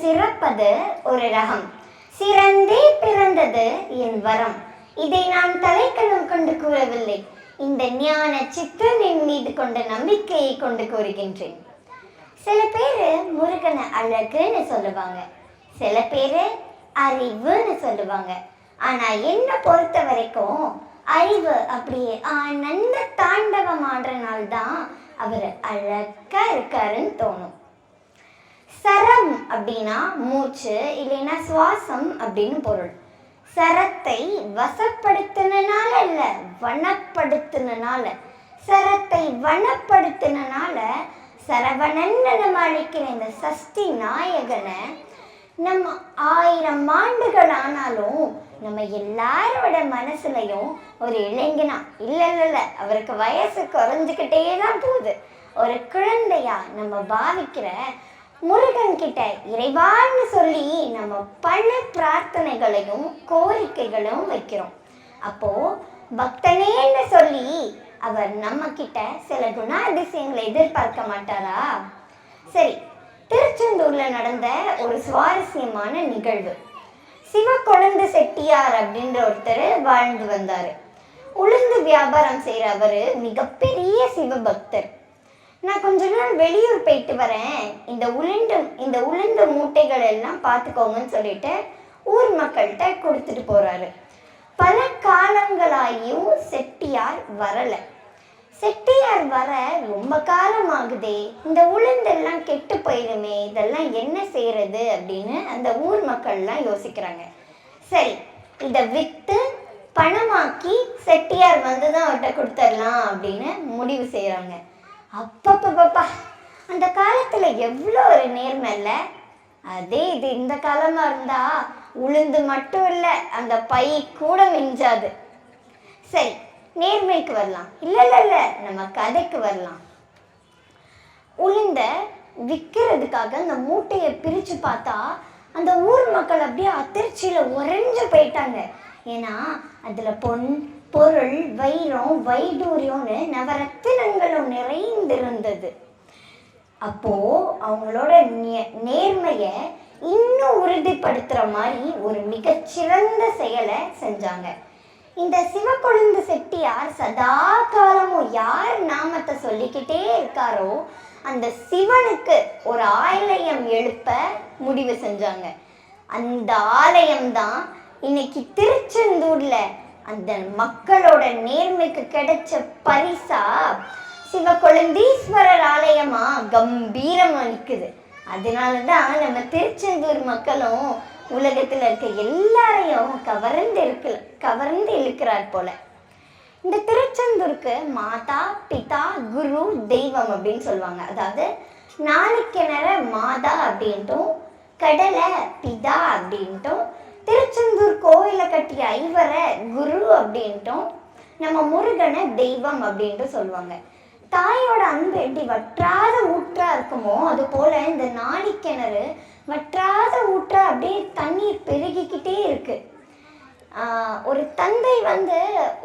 சிறப்பது ஒரு ரகம், சிறந்தே பிறந்தது என் வரம். இதை நான் தலைக்கணம் கொண்டு கூறவில்லை, இந்த ஞான சித்தனின் மீது கொண்ட நம்பிக்கையை கொண்டு கூறுகின்றேன். சில பேர் முருகனை அழகுன்னு சொல்லுவாங்க, சில பேர் அறிவுன்னு சொல்லுவாங்க. ஆனா என்ன பொறுத்த வரைக்கும் அறிவு அப்படியே ஆனந்த தாண்டவம் ஆடுறனால்தான் அவர் அழகா இருக்காருன்னு தோணும். சரம் அப்படின்னா மூச்சு இல்லைன்னா சுவாசம் அப்படின்னு பொருள். சரத்தை வசப்படுத்தினால இல்ல, வனப்படுத்தினால. சரத்தை வனப்படுத்தினால சரவணன் நம்ம அழைக்கிற இந்த சஷ்டி நாயகனை நம்ம 1000 ஆண்டுகள் ஆனாலும் நம்ம எல்லாரோட மனசுலையும் ஒரு இளைஞனா இல்ல அவருக்கு வயசு குறைஞ்சுக்கிட்டே தான் போகுது, ஒரு குழந்தையா நம்ம பாவிக்கிற முருகன் கிட்ட இறைவான்னு சொல்லி நம்ம பல பிரார்த்தனைகளையும் கோரிக்கைகளும் வைக்கிறோம். அப்போ பக்தனேன்னு சொல்லி அவர் நம்ம கிட்ட சில குணாதிசயங்களை எதிர்பார்க்க மாட்டாரா? சரி, திருச்செந்தூர்ல நடந்த ஒரு சுவாரஸ்யமான நிகழ்வு. சிவக்கொழுந்து செட்டியார் அப்படின்ற ஒருத்தர் வாழ்ந்து வந்தாரு. உளுந்து வியாபாரம் செய்யற அவரு மிகப்பெரிய சிவபக்தர். நான் கொஞ்ச நாள் வெளியூர் போயிட்டு வரேன், இந்த உளுந்து மூட்டைகள் எல்லாம் பார்த்துக்கோங்கன்னு சொல்லிட்டு ஊர் மக்கள்கிட்ட கொடுத்துட்டு போறாரு. பல காலங்களாயும் செட்டியார் வரல. செட்டியார் வர ரொம்ப காலம் ஆகுதே, இந்த உளுந்தெல்லாம் கெட்டு போயிடுமே, இதெல்லாம் என்ன செய்யறது அப்படின்னு அந்த ஊர் மக்கள்லாம் யோசிக்கிறாங்க. சரி, இதை விற்று பணமாக்கி செட்டியார் வந்துதான் அவர்கிட்ட கொடுத்துடலாம் அப்படின்னு முடிவு செய்யறாங்க. அப்பப்பப்பா, அந்த காலத்துல எவ்வளோ ஒரு நேர்மை இல்ல. அதே இது இந்த காலமா இருந்தா உளுந்து மட்டும் இல்ல, அந்த பை கூட மிஞ்சாது. சரி, நேர்மைக்கு வரலாம், இல்ல நம்ம கதைக்கு வரலாம். உளுந்த விற்கிறதுக்காக அந்த மூட்டையை பிரிச்சு பார்த்தா அந்த ஊர் மக்கள் அப்படியே அதிர்ச்சியில உறைஞ்சு போயிட்டாங்க. ஏன்னா அதுல பொன், பொருள், வைரம், வைடூரியம்னு நவரத்தினங்களும் நிறைந்திருந்தது. அப்போ அவங்களோட நேர்மைய இன்னும் உறுதிப்படுத்துற மாதிரி ஒரு மிகச்சிறந்த செயலை செஞ்சாங்க. இந்த சிவக்கொழுந்து செட்டியார் சதா காலமும் யார் நாமத்தை சொல்லிக்கிட்டே இருக்காரோ அந்த சிவனுக்கு ஒரு ஆலயம் எழுப்ப முடிவு செஞ்சாங்க. அந்த ஆலயம்தான் இன்னைக்கு திருச்செந்தூர்ல அந்த மக்களோட நேர்மைக்கு கிடைச்ச பரிசா சிவக்கொழுந்தீஸ்வரர் ஆலயமா கம்பீரமா நிற்குது. அதனாலதான் நம்ம திருச்செந்தூர் மக்களும் உலகத்துல இருக்க எல்லாரையும் கவர்ந்து இழுக்கிறார் போல. இந்த திருச்செந்தூருக்கு மாதா, பிதா, குரு, தெய்வம் அப்படின்னு சொல்லுவாங்க. அதாவது நாளிக்கிணற மாதா அப்படின்ட்டும், கடலை பிதா அப்படின்ட்டும், திருச்செந்தூர் கோயிலை கட்டிய ஐவரை குரு அப்படின்ட்டும், நம்ம முருகனை தெய்வம் அப்படின்ட்டு சொல்லுவாங்க. தாயோட அன்பு எப்படி வற்றாத ஊற்றா இருக்குமோ அது போல இந்த நாளிக்கிணறு வற்றாத ஊற்றா அப்படியே தண்ணீர் பெருகிக்கிட்டே இருக்கு. ஒரு தந்தை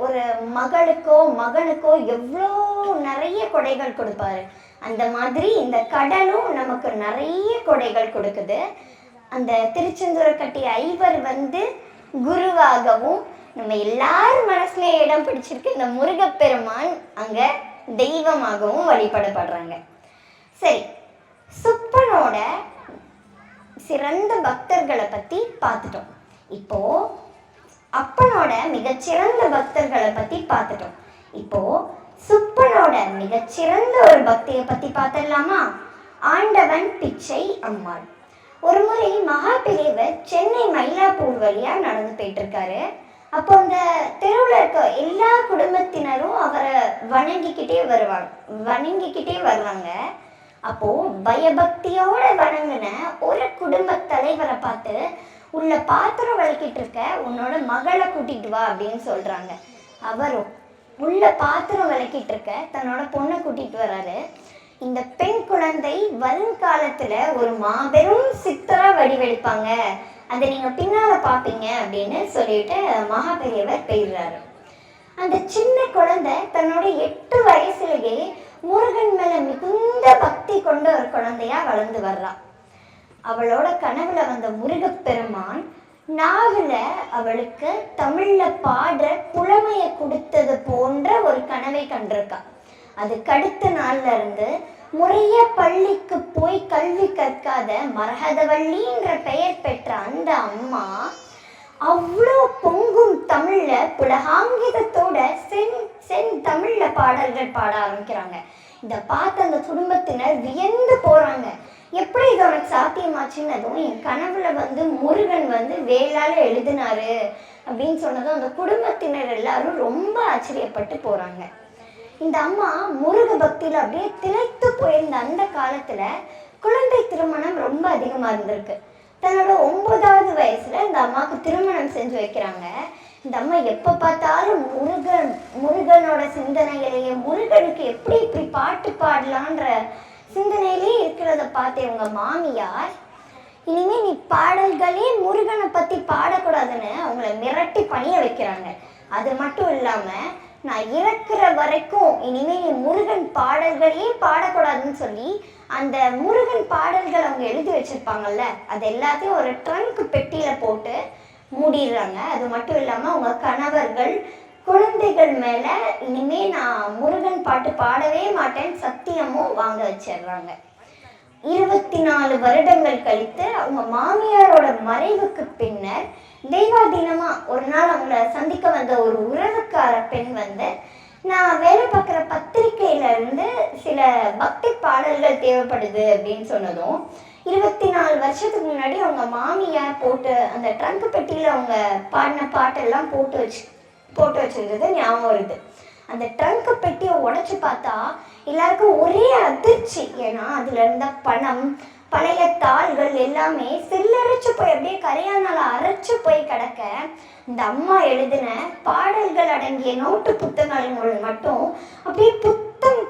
ஒரு மகளுக்கோ மகனுக்கோ எவ்வளோ நிறைய கொடைகள் கொடுப்பாரு, அந்த மாதிரி இந்த கடலும் நமக்கு நிறைய கொடைகள் கொடுக்குது. அந்த திருச்செந்தூரை கட்டிய ஐவர் குருவாகவும் நம்ம எல்லாரும் மனசுலயே இடம் பிடிச்சிருக்கு இந்த முருகப்பெருமான் அங்க தெய்வமாகவும் வழிபடப்படுறாங்க. சரி, சுப்பனோட சிறந்த பக்தர்களை பத்தி பார்த்துட்டோம். இப்போ அப்பனோட மிகச்சிறந்த பக்தர்களை பத்தி பார்த்துட்டோம். இப்போ சுப்பனோட மிகச்சிறந்த ஒரு பக்தியை பத்தி பார்த்துடலாமா? ஆண்டவன் பிச்சை அம்மாள். ஒரு முறை மகாபெரியவர் சென்னை மயிலாப்பூர் வழியா நடந்து போயிட்டு இருக்காரு. அப்போ அந்த தெருவில் இருக்க எல்லா குடும்பத்தினரும் அவரை வணங்கிக்கிட்டே வருவாங்க. அப்போ பயபக்தியோட வணங்கின ஒரு குடும்ப தலைவரை பார்த்து, உள்ள பாத்திரம் விளக்கிட்டு இருக்க உன்னோட மகளை கூட்டிட்டு வா அப்படின்னு சொல்றாங்க. அவரும் உள்ள பாத்திரம் விளக்கிட்டு இருக்க தன்னோட பொண்ணை கூட்டிட்டு வர்றாரு. இந்த பெண் குழந்தை வருங்காலத்துல ஒரு மாபெரும் சித்தரா வடிவெடுப்பாங்க, அதை நீங்க பின்னால பாப்பீங்க அப்படின்னு சொல்லிட்டு மகாபெரியவர் போயிடுறாரு. அந்த சின்ன குழந்தை தன்னோட 8 வயசுலயே முருகன் மேல மிகுந்த பக்தி கொண்ட ஒரு குழந்தையா வளர்ந்து வர்றா. அவளோட கனவுல வந்த முருகப்பெருமான் நாகுல அவளுக்கு தமிழ்ல பாடுற புலமையை கொடுத்தது போன்ற ஒரு கனவை கண்டிருக்கா. அதுக்கு அடுத்த நாள்ல இருந்து முறைய பள்ளிக்கு போய் கல்வி கற்காத மரகதவள்ளின்ற பெயர் பெற்ற அந்த அம்மா அவ்வளோ பொங்கும் தமிழ்ல புலகாங்கிதத்தோட சென் தமிழ்ல பாடல்கள் பாட ஆரம்பிக்கிறாங்க. இதை பார்த்து அந்த குடும்பத்தினர் வியந்து போறாங்க. எப்படி இது உனக்கு சாத்தியமாச்சுன்னதும், என் கனவுல முருகன் வேளால எழுதினாரு அப்படின்னு சொன்னதும் அந்த குடும்பத்தினர் எல்லாரும் ரொம்ப ஆச்சரியப்பட்டு போறாங்க. இந்த அம்மா முருக பக்தியில அப்படியே திளைத்து போயிருந்த அந்த காலத்துல குழந்தை திருமணம் ரொம்ப அதிகமா இருந்திருக்கு. தன்னோட 9வது வயசுல இந்த அம்மாவுக்கு திருமணம் செஞ்சு வைக்கிறாங்க. இந்த அம்மா எப்ப பார்த்தாலும் முருகனோட சிந்தனையிலேயே முருகனுக்கு எப்படி இப்படி பாட்டு பாடலான்ற சிந்தனையிலே இருக்கிறத பார்த்து இவங்க மாமியார், இனிமே நீ பாடல்களே முருகனை பத்தி பாடக்கூடாதுன்னு அவங்கள மிரட்டி பணிய வைக்கிறாங்க. அது மட்டும் இல்லாம, நான் இறக்குற வரைக்கும் இனிமே நீ முருகன் பாடல்களையே பாடக்கூடாதுன்னு சொல்லி அந்த முருகன் பாடல்கள் அவங்க எழுதி வச்சிருப்பாங்கல்ல, அது எல்லாத்தையும் ஒரு ட்ரங்க் பெட்டியில போட்டு மூடிடுறாங்க. அது மட்டும் இல்லாம அவங்க கணவர்கள் குழந்தைகள் மேல இனிமே நான் முருகன் பாட்டு பாடவே மாட்டேன்னு சத்தியமும் வாங்க வச்சிடுறாங்க. 24 வருடங்கள் கழித்து அவங்க மாமியாரோட மறைவுக்கு பின்னர் தெய்வாதீனமா ஒரு நாள் அவங்கள சந்திக்க வந்த ஒரு உறவுக்கார பெண் நான் வேலை பார்க்குற பத்திரிகையில இருந்து சில பக்தி பாடல்கள் தேவைப்படுது அப்படின்னு சொன்னதும், 24 வருஷத்துக்கு முன்னாடி அவங்க மாமியார் போட்டு அந்த ட்ரங்க் பெட்டியில அவங்க பாடின பாட்டெல்லாம் போட்டு வச்சிருந்தது ஞாபகம் வருது. அந்த ட்ரங்க் பெட்டியை உடைச்சு பார்த்தா எல்லாருக்கும் ஒரே அதிர்ச்சி. ஏன்னா அதுல இருந்த பணம், பழைய தாள்கள் எல்லாமே சில்லரைச்சு போய் அப்படியே கரையானால அரைச்சு போய் கிடக்க, இந்த அம்மா எழுதின பாடல்கள் அடங்கிய நோட்டு புத்தகங்கள் மட்டும் அப்படியே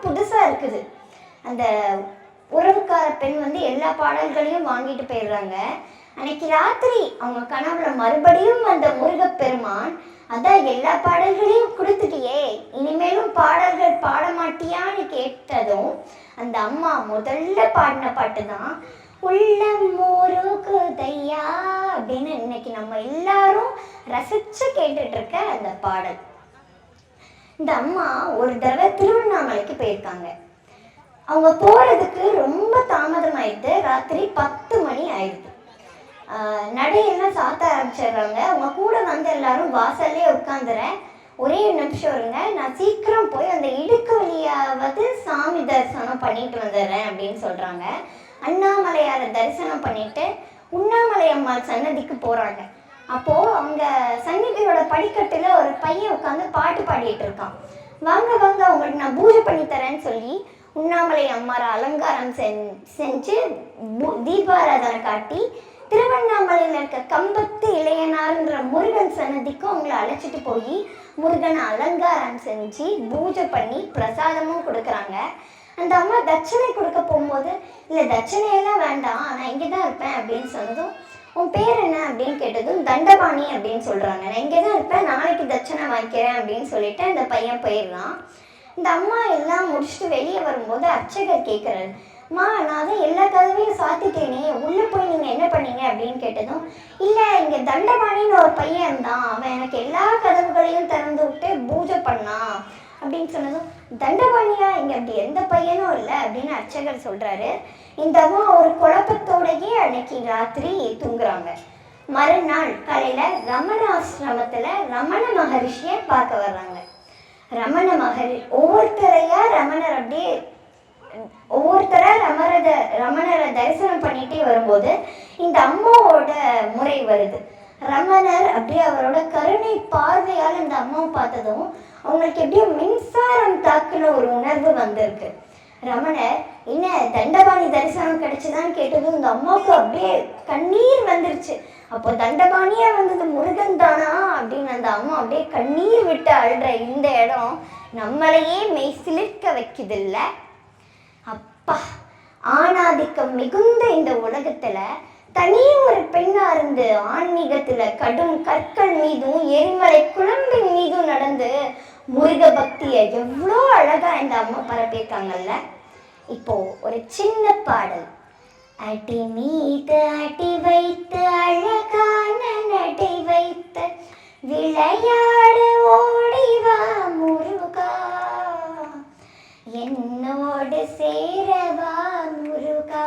புதுசா இருக்குது. அந்த உறவுக்கார பெண் எல்லா பாடல்களையும் வாங்கிட்டு போயிடுறாங்க. அன்னைக்கு ராத்திரி அவங்க கனவுல மறுபடியும் அந்த முருகப்பெருமான், அதான் எல்லா பாடல்களையும் கொடுத்துட்டியே, இனிமேலும் பாடல்கள் பாட மாட்டியான்னு கேட்டதும் அந்த அம்மா முதல்ல பாடின பாட்டு தான் உள்ளம் முருகுதையா அப்படின்னு இன்னைக்கு நம்ம எல்லாரும் ரசிச்சு கேட்டுட்டு இருக்க அந்த பாடல். இந்த அம்மா ஒரு தடவை திருவண்ணாமலைக்கு போயிருக்காங்க. அவங்க போறதுக்கு ரொம்ப தாமதமாயிட்டு ராத்திரி 10 மணி ஆயிடுது. நடையெல்லாம் சாத்த ஆரம்பிச்சிடுறாங்க. அவங்க கூட எல்லாரும் வாசல்லே உட்காந்துறேன், ஒரே நிமிஷம் இருங்க, நான் சீக்கிரம் போய் அந்த இடுக்கு வழியாவது சாமி தரிசனம் பண்ணிட்டு வந்துடுறேன் அப்படின்னு சொல்றாங்க. அண்ணாமலையாரை தரிசனம் பண்ணிட்டு உண்ணாமலை அம்மாள் சன்னதிக்கு போறாங்க. அப்போ அவங்க சன்னதியோட படிக்கட்டுல ஒரு பையன் உட்காந்து பாட்டு பாடிட்டு இருக்கான். வாங்க வாங்க, உங்களுக்கு நான் பூஜை பண்ணி தரேன்னு சொல்லி உண்ணாமலை அம்மாரை அலங்காரம் செஞ்சு தீபாராதனை காட்டி திருவண்ணாமலையில் இருக்க கம்பத்து இளையனார்ன்ற முருகன் சன்னதிக்கும் அவங்கள அழைச்சிட்டு போய் முருகனை அலங்காரம் செஞ்சு பூஜை பண்ணி பிரசாதமும் கொடுக்குறாங்க. அந்த அம்மா தட்சணை கொடுக்க போகும்போது, இல்லை தட்சணையெல்லாம் வேண்டாம், நான் இங்கே தான் இருப்பேன் அப்படின்னு சொன்னதும், உன் பேர் என்ன அப்படின்னு கேட்டதும் தண்டபாணி அப்படின்னு சொல்கிறாங்க. நான் இங்கே தான் இருப்பேன், நாளைக்கு தட்சணை வாங்கிக்கிறேன் அப்படின்னு சொல்லிட்டு அந்த பையன் போயிடுறான். இந்த அம்மா எல்லாம் முடிச்சுட்டு வெளியே வரும்போது அர்ச்சகர் கேட்குறாரு, மா நான் தான் எல்லா கதவையும் சாத்திட்டேனே, உள்ளே போய் நீங்கள் என்ன பண்ணீங்க அப்படின்னு கேட்டதும், இல்லை இங்கே தண்டபாணின்னு ஒரு பையன் இருந்தான், அவன் எனக்கு எல்லா கதவுகளையும் திறந்து விட்டு பூஜை பண்ணான் அப்படின்னு சொன்னதும், தண்டபாணியா, இங்கே அப்படி எந்த பையனும் இல்லை அப்படின்னு அர்ச்சகர் சொல்கிறாரு. இந்த அம்மா ஒரு குழப்பத்தோடையே அன்னைக்கு ராத்திரி தூங்குறாங்க. மறுநாள் காலையில் ரமணாசிரமத்தில் ரமண மகரிஷியை பார்க்க வர்றாங்க. ரமண ஒவ்வொருத்தரையா ரமணர் அப்படியே ஒவ்வொருத்தரா ரமணரை தரிசனம் பண்ணிட்டே வரும்போது இந்த அம்மாவோட முறை வருது. ரமணர் அப்படியே அவரோட கருணை பார்வையால் இந்த அம்மாவை பார்த்ததும் அவங்களுக்கு எப்படியோ மின்சாரம் தாக்குன ஒரு உணர்வு வந்திருக்கு. ரமணர் என்ன தண்டபாணி தரிசனம் கிடைச்சுதான்னு கேட்டதும் இந்த அம்மாவுக்கு அப்படியே கண்ணீர் வந்துருச்சு. அப்போ தண்டபாணியா வந்தது முருகன் தானா அப்படின்னு அந்த அம்மா அப்படியே கண்ணீர் விட்டு அழுற இந்த இடம் நம்மளையே மெய் சிலிர்க்க வைக்குது இல்ல. அப்பா, ஆணாதிக்கம் மிகுந்த இந்த உலகத்துல தனி ஒரு பெண்ணா இருந்து ஆன்மீகத்துல கடும் கற்கள் மீதும் எரிமலை குழம்பின் மீதும் நடந்து முருக பக்திய எவ்வளோ அழகா இந்த அம்மா பரப்பியிருக்காங்கல்ல. இப்போ ஒரு சின்ன பாடல், அடி மீது அடி வைத்து அழகான நடை வைத்து விளையாடு ஓடிவா முருகா, என்னோடு சேரவா முருகா.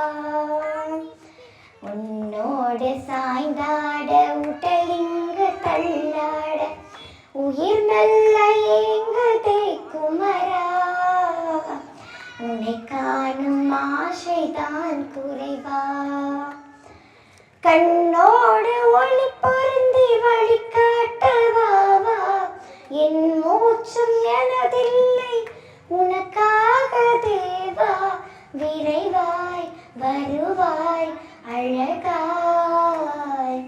உன்னோடு சாய்ந்தாட உடலிங்கு தள்ளாட உயிர் நல்ல ஏங்குதே குமரா, உன்னை காணும் ஆசைதான் குறைவா. கண்ணோடு ஒளி பொருந்தி வழிகாட்டவாவா, என் மூச்சும் எனதில்லை உனக்காக தேவா, விரைவாய் வருவாய் அழகாய்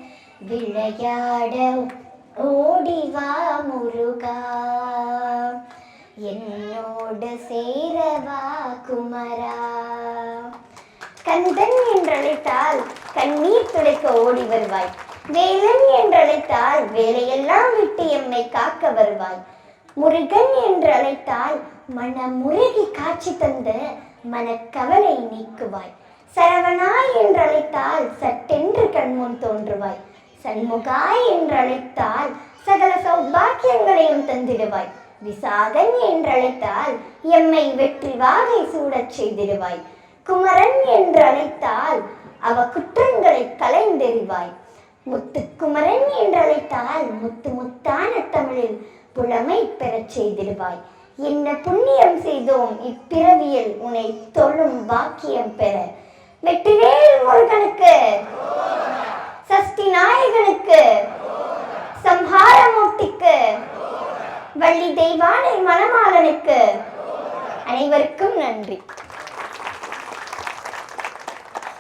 விளையாட ஓடிவா முருகா, என்னோடு சேரவா குமரா. கந்தன் என்றழைத்தால் கண்ணீர் துடைக்க ஓடி வருவாய், வேலன் என்றழைத்தால் வேலையெல்லாம் விட்டு எம்மை காக்க வருவாய், முருகன் என்றழைத்தால் மனமுருகி காட்சி தந்து மனக்கவலை நீக்குவாய், சரவணாய் என்றழைத்தால் சட்டென்று கண்முன் தோன்றுவாய், சண்முகாய் என்றழைத்தால் சகல சௌபாக்கியங்களையும் தந்திடுவாய், விசாகன் என்றழைத்தால் எம்மை வெற்றி வாகை சூடச் செய்திடுவாய், குமரன் என்றழைத்தால் அவ குற்றங்களை கலைந்தெறிவாய், முத்துக்குமரன் என்றழைத்தால் முத்து முத்தான தமிழில் புலமை பெறச் செய்திடுவாய். என்ன புண்ணியம் செய்தோம் இப்பிறவியில் உன்னை தொழும் பாக்கியம் பெற. வெற்றிவேல் முருகனுக்கு, சஷ்டி நாயகனுக்கு, சம்ஹாரமூர்த்திக்கு, வள்ளி தெய்வானை மணமாளனுக்கு அனைவருக்கும் நன்றி.